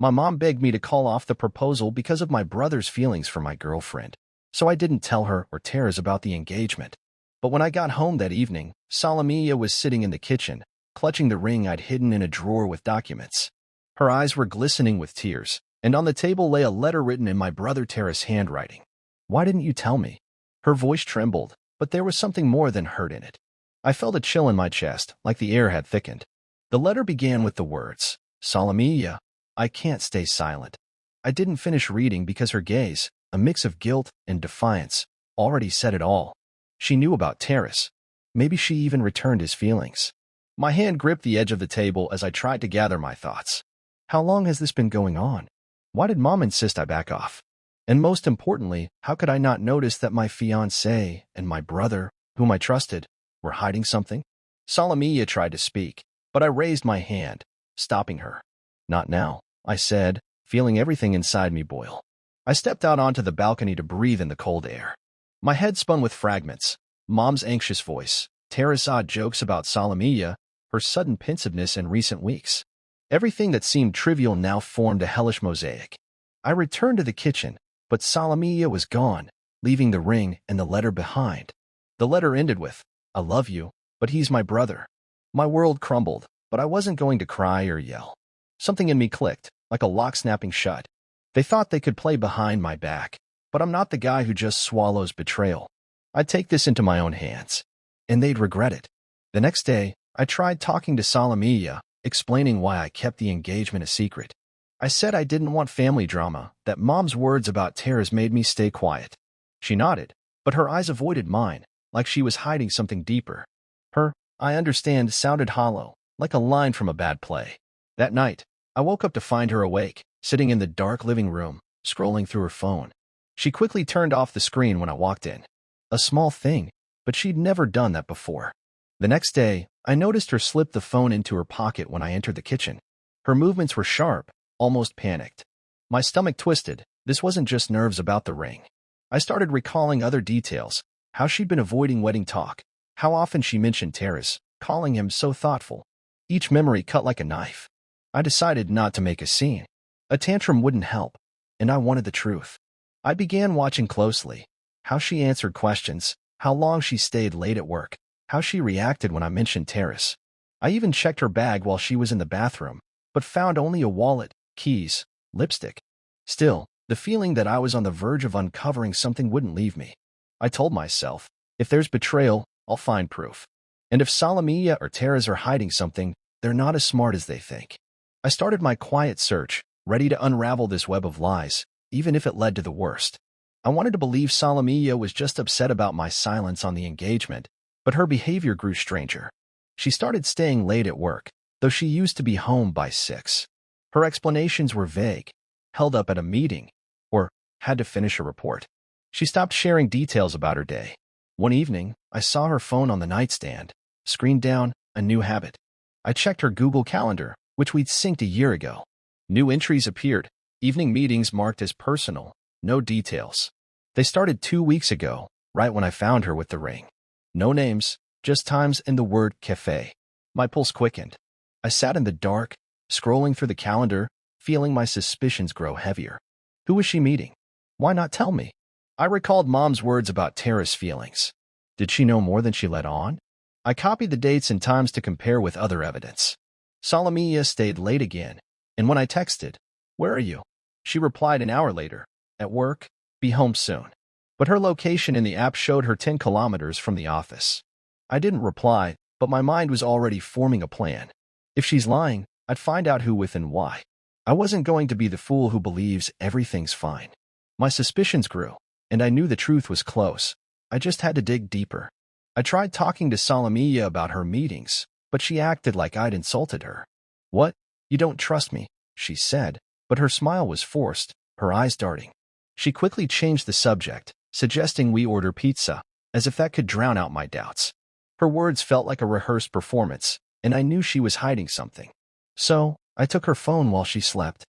My mom begged me to call off the proposal because of my brother's feelings for my girlfriend, so I didn't tell her or Teres about the engagement. But when I got home that evening, Solomiya was sitting in the kitchen, clutching the ring I'd hidden in a drawer with documents. Her eyes were glistening with tears, and on the table lay a letter written in my brother Teres' handwriting. "Why didn't you tell me?" Her voice trembled, but there was something more than hurt in it. I felt a chill in my chest, like the air had thickened. The letter began with the words, "Solomiya, I can't stay silent." I didn't finish reading because her gaze, a mix of guilt and defiance, already said it all. She knew about Teres. Maybe she even returned his feelings. My hand gripped the edge of the table as I tried to gather my thoughts. How long has this been going on? Why did Mom insist I back off? And most importantly, how could I not notice that my fiancé and my brother, whom I trusted, were hiding something? Solomiya tried to speak, but I raised my hand, stopping her. "Not now," I said, feeling everything inside me boil. I stepped out onto the balcony to breathe in the cold air. My head spun with fragments: Mom's anxious voice, Teres' odd jokes about Solomiya, her sudden pensiveness in recent weeks. Everything that seemed trivial now formed a hellish mosaic. I returned to the kitchen, but Solomiya was gone, leaving the ring and the letter behind. The letter ended with, "I love you, but he's my brother." My world crumbled, but I wasn't going to cry or yell. Something in me clicked, like a lock snapping shut. They thought they could play behind my back, but I'm not the guy who just swallows betrayal. I'd take this into my own hands, and they'd regret it. The next day, I tried talking to Solomiya, explaining why I kept the engagement a secret. I said I didn't want family drama, that Mom's words about Teres made me stay quiet. She nodded, but her eyes avoided mine, like she was hiding something deeper. Her "I understand" sounded hollow, like a line from a bad play. That night, I woke up to find her awake, sitting in the dark living room, scrolling through her phone. She quickly turned off the screen when I walked in. A small thing, but she'd never done that before. The next day, I noticed her slip the phone into her pocket when I entered the kitchen. Her movements were sharp, almost panicked. My stomach twisted. This wasn't just nerves about the ring. I started recalling other details: how she'd been avoiding wedding talk, how often she mentioned Teres, calling him so thoughtful. Each memory cut like a knife. I decided not to make a scene. A tantrum wouldn't help, and I wanted the truth. I began watching closely: how she answered questions, how long she stayed late at work, how she reacted when I mentioned Teres. I even checked her bag while she was in the bathroom, but found only a wallet, keys, lipstick. Still, the feeling that I was on the verge of uncovering something wouldn't leave me. I told myself, if there's betrayal, I'll find proof. And if Solomiya or Teres are hiding something, they're not as smart as they think. I started my quiet search, ready to unravel this web of lies, even if it led to the worst. I wanted to believe Solomiya was just upset about my silence on the engagement, but her behavior grew stranger. She started staying late at work, though she used to be home by 6. Her explanations were vague: held up at a meeting, or had to finish a report. She stopped sharing details about her day. One evening, I saw her phone on the nightstand, screen down, a new habit. I checked her Google Calendar, which we'd synced a year ago. New entries appeared: evening meetings marked as personal, no details. They started 2 weeks ago, right when I found her with the ring. No names, just times and the word cafe. My pulse quickened. I sat in the dark, scrolling through the calendar, feeling my suspicions grow heavier. Who was she meeting? Why not tell me? I recalled Mom's words about Teres' feelings. Did she know more than she let on? I copied the dates and times to compare with other evidence. Solomiya stayed late again, and when I texted, "Where are you?" she replied an hour later, "At work, be home soon." But her location in the app showed her 10 kilometers from the office. I didn't reply, but my mind was already forming a plan. If she's lying, I'd find out who with and why. I wasn't going to be the fool who believes everything's fine. My suspicions grew, and I knew the truth was close. I just had to dig deeper. I tried talking to Solomiya about her meetings, but she acted like I'd insulted her. "What? You don't trust me?" she said, but her smile was forced, her eyes darting. She quickly changed the subject, suggesting we order pizza, as if that could drown out my doubts. Her words felt like a rehearsed performance, and I knew she was hiding something. So, I took her phone while she slept.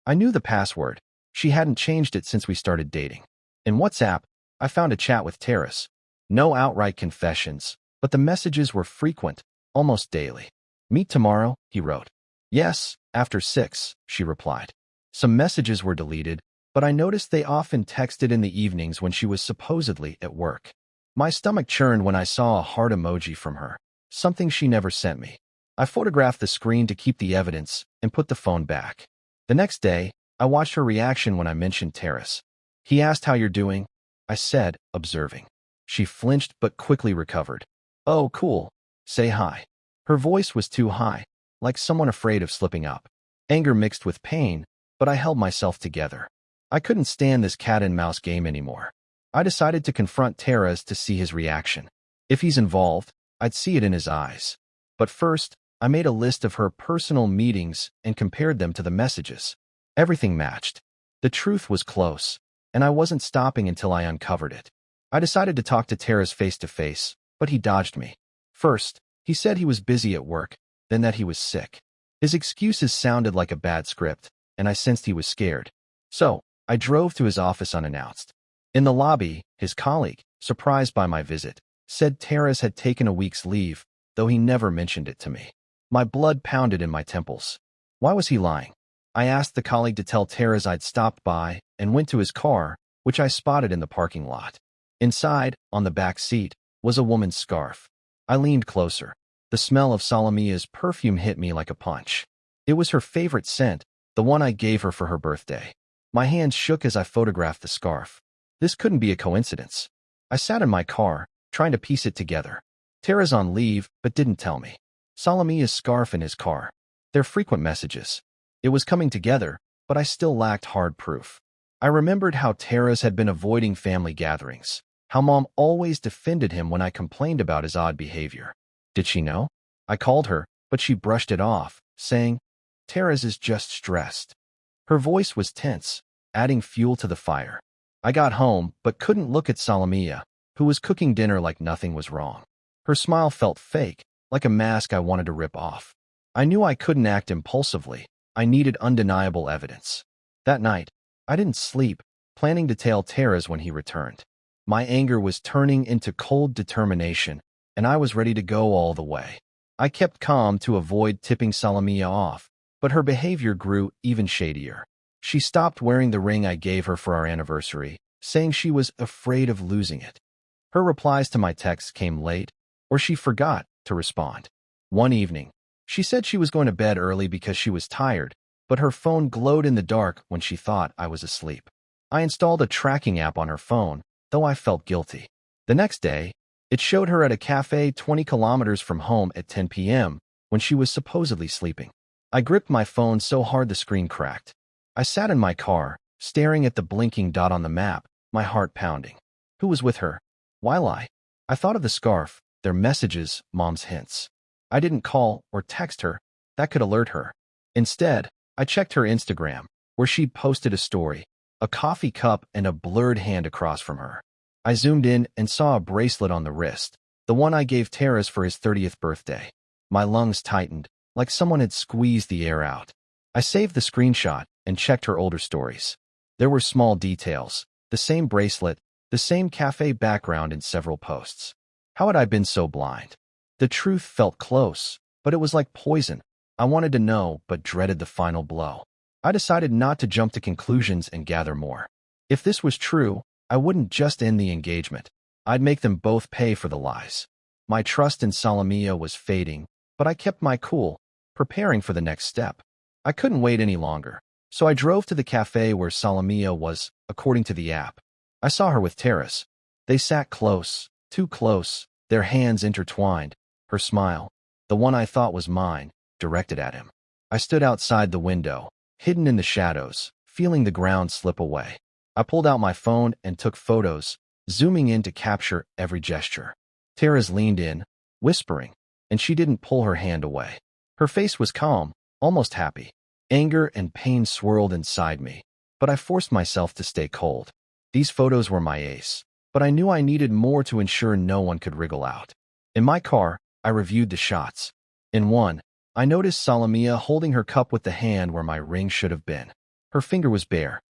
I knew the password. She hadn't changed it since we started dating. In WhatsApp, I found a chat with Teres. No outright confessions, but the messages were frequent, almost daily. "Meet tomorrow," he wrote. "Yes, after 6, she replied. Some messages were deleted, but I noticed they often texted in the evenings when she was supposedly at work. My stomach churned when I saw a heart emoji from her, something she never sent me. I photographed the screen to keep the evidence and put the phone back. The next day, I watched her reaction when I mentioned Terrace. He asked how you're doing. I said, observing. She flinched but quickly recovered. Oh, cool. Say hi. Her voice was too high, like someone afraid of slipping up. Anger mixed with pain, but I held myself together. I couldn't stand this cat-and-mouse game anymore. I decided to confront Terrace to see his reaction. If he's involved, I'd see it in his eyes. But first, I made a list of her personal meetings and compared them to the messages. Everything matched. The truth was close, and I wasn't stopping until I uncovered it. I decided to talk to Terrace face-to-face, but he dodged me. First, he said he was busy at work, then that he was sick. His excuses sounded like a bad script, and I sensed he was scared. So, I drove to his office unannounced. In the lobby, his colleague, surprised by my visit, said Terrace had taken a week's leave, though he never mentioned it to me. My blood pounded in my temples. Why was he lying? I asked the colleague to tell Terrace I'd stopped by and went to his car, which I spotted in the parking lot. Inside, on the back seat, was a woman's scarf. I leaned closer. The smell of Solomiya's perfume hit me like a punch. It was her favorite scent, the one I gave her for her birthday. My hands shook as I photographed the scarf. This couldn't be a coincidence. I sat in my car, trying to piece it together. Terrace on leave, but didn't tell me. Solomiya's scarf in his car. Their frequent messages. It was coming together, but I still lacked hard proof. I remembered how Terrace had been avoiding family gatherings, how Mom always defended him when I complained about his odd behavior. Did she know? I called her, but she brushed it off, saying, Terrace is just stressed. Her voice was tense, adding fuel to the fire. I got home, but couldn't look at Solomiya, who was cooking dinner like nothing was wrong. Her smile felt fake, like a mask I wanted to rip off. I knew I couldn't act impulsively. I needed undeniable evidence. That night, I didn't sleep, planning to tell Terrace when he returned. My anger was turning into cold determination, and I was ready to go all the way. I kept calm to avoid tipping Solomiya off, but her behavior grew even shadier. She stopped wearing the ring I gave her for our anniversary, saying she was afraid of losing it. Her replies to my texts came late, or she forgot to respond. One evening, she said she was going to bed early because she was tired, but her phone glowed in the dark when she thought I was asleep. I installed a tracking app on her phone, though I felt guilty. The next day, it showed her at a cafe 20 kilometers from home at 10 p.m. when she was supposedly sleeping. I gripped my phone so hard the screen cracked. I sat in my car, staring at the blinking dot on the map, my heart pounding. Who was with her? Why lie? I thought of the scarf, their messages, Mom's hints. I didn't call or text her. That could alert her. Instead, I checked her Instagram, where she'd posted a story, a coffee cup and a blurred hand across from her. I zoomed in and saw a bracelet on the wrist, the one I gave Terrace for his 30th birthday. My lungs tightened, like someone had squeezed the air out. I saved the screenshot and checked her older stories. There were small details, the same bracelet, the same cafe background in several posts. How had I been so blind? The truth felt close, but it was like poison. I wanted to know, but dreaded the final blow. I decided not to jump to conclusions and gather more. If this was true, I wouldn't just end the engagement. I'd make them both pay for the lies. My trust in Solomiya was fading, but I kept my cool, preparing for the next step. I couldn't wait any longer, so I drove to the cafe where Solomiya was, according to the app. I saw her with Terrace. They sat close, too close, their hands intertwined, her smile, the one I thought was mine, directed at him. I stood outside the window, hidden in the shadows, feeling the ground slip away. I pulled out my phone and took photos, zooming in to capture every gesture. Terrace leaned in, whispering, and she didn't pull her hand away. Her face was calm, almost happy. Anger and pain swirled inside me, but I forced myself to stay cold. These photos were my ace, but I knew I needed more to ensure no one could wriggle out. In my car, I reviewed the shots. In one, I noticed Solomiya holding her cup with the hand where my ring should have been. Her finger was bare.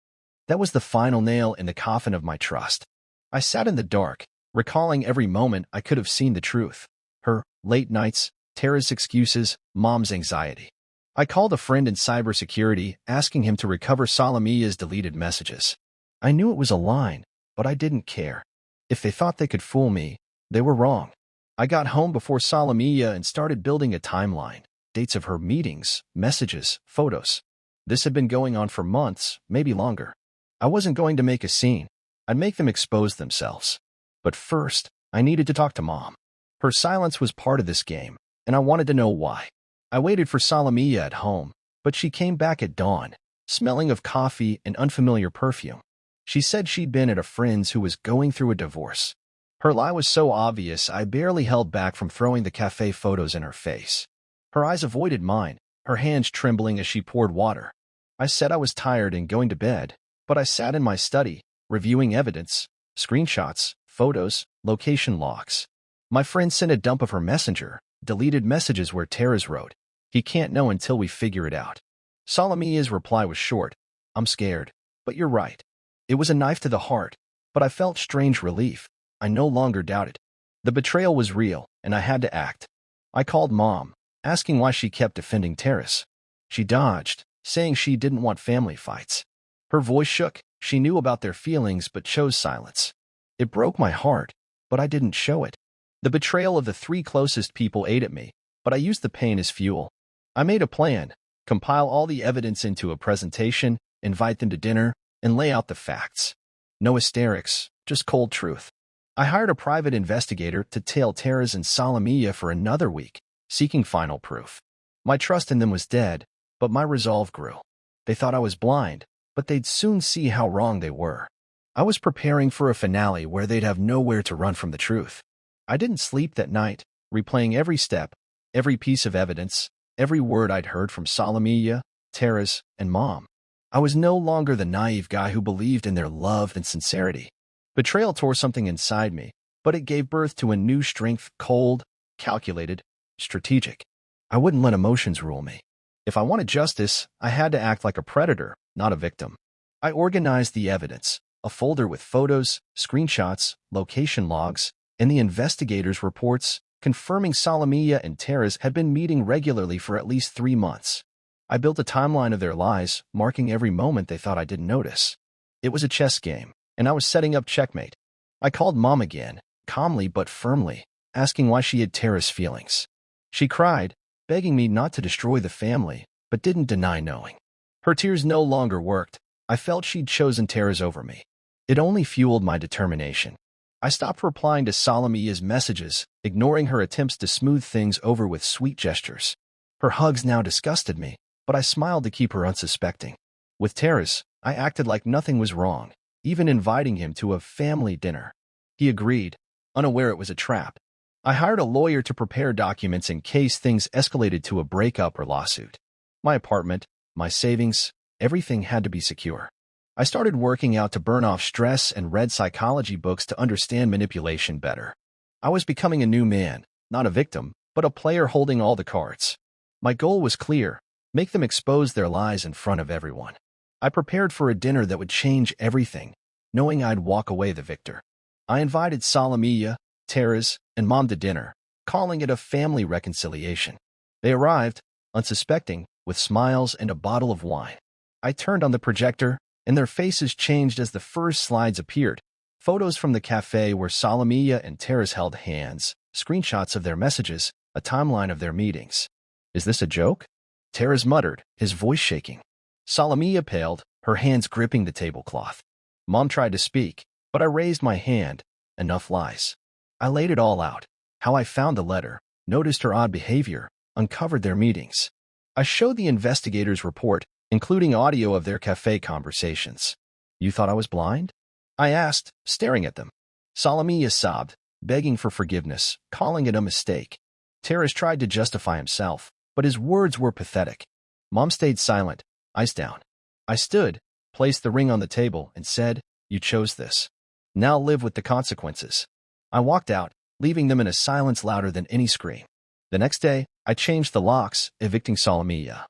That was the final nail in the coffin of my trust. I sat in the dark, recalling every moment I could have seen the truth. Her late nights, Terrace's excuses, Mom's anxiety. I called a friend in cybersecurity, asking him to recover Solomiya's deleted messages. I knew it was a line, but I didn't care. If they thought they could fool me, they were wrong. I got home before Solomiya and started building a timeline, dates of her meetings, messages, photos. This had been going on for months, maybe longer. I wasn't going to make a scene. I'd make them expose themselves. But first, I needed to talk to Mom. Her silence was part of this game, and I wanted to know why. I waited for Solomiya at home, but she came back at dawn, smelling of coffee and unfamiliar perfume. She said she'd been at a friend's who was going through a divorce. Her lie was so obvious I barely held back from throwing the cafe photos in her face. Her eyes avoided mine, her hands trembling as she poured water. I said I was tired and going to bed, but I sat in my study, reviewing evidence, screenshots, photos, location logs. My friend sent a dump of her messenger, deleted messages where Tara's wrote, "He can't know until we figure it out." Solomiya's reply was short, "I'm scared, but you're right." It was a knife to the heart, but I felt strange relief. I no longer doubted. The betrayal was real, and I had to act. I called Mom, asking why she kept defending Terrace. She dodged, saying she didn't want family fights. Her voice shook. She knew about their feelings but chose silence. It broke my heart, but I didn't show it. The betrayal of the three closest people ate at me, but I used the pain as fuel. I made a plan, compile all the evidence into a presentation, invite them to dinner, and lay out the facts. No hysterics, just cold truth. I hired a private investigator to tail Tara's and Solomiya for another week, seeking final proof. My trust in them was dead, but my resolve grew. They thought I was blind, but they'd soon see how wrong they were. I was preparing for a finale where they'd have nowhere to run from the truth. I didn't sleep that night, replaying every step, every piece of evidence, every word I'd heard from Solomiya, Tara's, and Mom. I was no longer the naive guy who believed in their love and sincerity. Betrayal tore something inside me, but it gave birth to a new strength, cold, calculated, strategic. I wouldn't let emotions rule me. If I wanted justice, I had to act like a predator, not a victim. I organized the evidence, a folder with photos, screenshots, location logs, and the investigators' reports, confirming Solomiya and Tara's had been meeting regularly for at least 3 months. I built a timeline of their lies, marking every moment they thought I didn't notice. It was a chess game, and I was setting up checkmate. I called Mom again, calmly but firmly, asking why she hid Tara's feelings. She cried, begging me not to destroy the family, but didn't deny knowing. Her tears no longer worked. I felt she'd chosen Tara's over me. It only fueled my determination. I stopped replying to Solomiya's messages, ignoring her attempts to smooth things over with sweet gestures. Her hugs now disgusted me, but I smiled to keep her unsuspecting. With Tara's, I acted like nothing was wrong, even inviting him to a family dinner. He agreed, unaware it was a trap. I hired a lawyer to prepare documents in case things escalated to a breakup or lawsuit. My apartment, my savings, everything had to be secure. I started working out to burn off stress and read psychology books to understand manipulation better. I was becoming a new man, not a victim, but a player holding all the cards. My goal was clear: make them expose their lies in front of everyone. I prepared for a dinner that would change everything, knowing I'd walk away the victor. I invited Solomiya, Tara's, and Mom to dinner, calling it a family reconciliation. They arrived, unsuspecting, with smiles and a bottle of wine. I turned on the projector, and their faces changed as the first slides appeared. Photos from the cafe where Solomiya and Tara's held hands, screenshots of their messages, a timeline of their meetings. "Is this a joke?" Tara's muttered, his voice shaking. Solomiya paled, her hands gripping the tablecloth. Mom tried to speak, but I raised my hand. Enough lies. I laid it all out. How I found the letter, noticed her odd behavior, uncovered their meetings. I showed the investigators' report, including audio of their cafe conversations. "You thought I was blind?" I asked, staring at them. Solomiya sobbed, begging for forgiveness, calling it a mistake. Tara's tried to justify himself, but his words were pathetic. Mom stayed silent, eyes down. I stood, placed the ring on the table, and said, "You chose this. Now live with the consequences." I walked out, leaving them in a silence louder than any scream. The next day, I changed the locks, evicting Solomiya.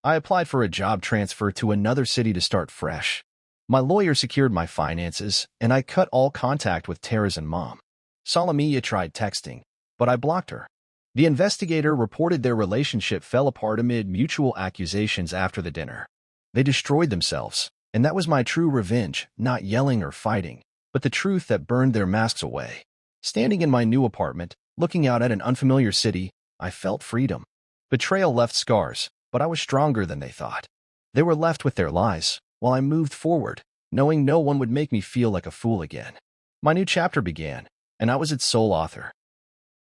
I applied for a job transfer to another city to start fresh. My lawyer secured my finances, and I cut all contact with Tara's and Mom. Solomiya tried texting, but I blocked her. The investigator reported their relationship fell apart amid mutual accusations after the dinner. They destroyed themselves, and that was my true revenge, not yelling or fighting, but the truth that burned their masks away. Standing in my new apartment, looking out at an unfamiliar city, I felt freedom. Betrayal left scars, but I was stronger than they thought. They were left with their lies, while I moved forward, knowing no one would make me feel like a fool again. My new chapter began, and I was its sole author.